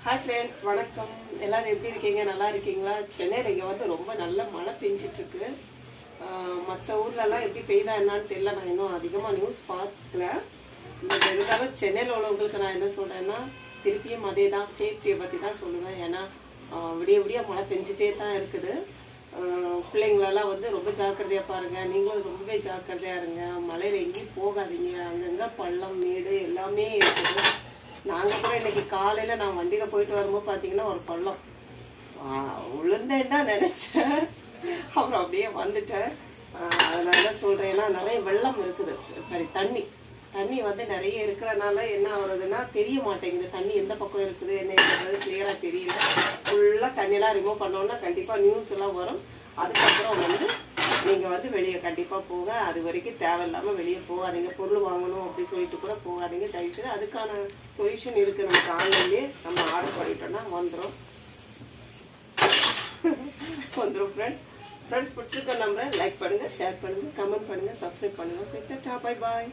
Hi friends, வணக்கம். எல்லாரும் எப்படி இருக்கீங்க? நல்லா இருக்கீங்களா? சென்னையில இங்க வந்து ரொம்ப நல்ல மழை பெஞ்சிட்டு இருக்கு. மத்த ஊர்ல எல்லாம் எப்படி பெய்தா என்னன்னு தெரியல. நான் இன்னும் அதிகமா நியூஸ் பார்க்கல. பட் இருந்தாலும் சென்னையில உள்ளவங்களுக்கு நான் என்ன சொல்றேன்னா, திருப்பியும் அதே தான் சேஃப்டியை பத்தி தான் சொல்லுவேன். ஏன்னா விடிய விடிய மழை பெஞ்சிட்டே தான் இருக்குது. பிள்ளைங்களெல்லாம் வந்து ரொம்ப ஜாக்கிரதையா பாருங்க. நீங்களும் ரொம்பவே ஜாக்கிரதையா இருங்க. மழையில எங்கேயும் போகாதீங்க. அங்கங்க பள்ளம் மேடு எல்லாமே இருக்குது. நாங்கள் கூட இன்னைக்கு காலையில் நான் வண்டியில் போயிட்டு வரும்போது பார்த்தீங்கன்னா ஒரு பள்ளம் விழுந்தேன்னா நினச்சேன். அப்புறம் அப்படியே வந்துட்டேன். அதனால என்ன சொல்கிறேன்னா நிறைய வெள்ளம் இருக்குது. சரி, தண்ணி வந்து நிறைய இருக்கிறதுனால என்ன ஆகுறதுன்னா தெரிய மாட்டேங்குது. தண்ணி எந்த பக்கம் இருக்குது என்னன்றது கிளியராக தெரியல. ஃபுல்லாக தண்ணியெல்லாம் ரிமூவ் பண்ணோன்னா கண்டிப்பாக நியூஸ் எல்லாம் வரும். அதுக்கப்புறம் வந்து நீங்கள் வந்து வெளியே கண்டிப்பாக போக, அது வரைக்கும் தேவையில்லாமல் வெளியே போகாதீங்க. பொருள் வாங்கணும் அப்படி சொல்லிட்டு கூட போகாதீங்க. தயவுசெய்து அதுக்கான சொல்யூஷன் இருக்குது. நமக்கு ஆன்லைன்லேயே நம்ம ஆர்டர் பண்ணிட்டோம்னா வந்துடும். ஃப்ரெண்ட்ஸ் பிடிச்சிருக்க நம்ம லைக் பண்ணுங்கள், ஷேர் பண்ணுங்கள், கமெண்ட் பண்ணுங்கள், சப்ஸ்கிரைப் பண்ணுங்கள். Bye bye.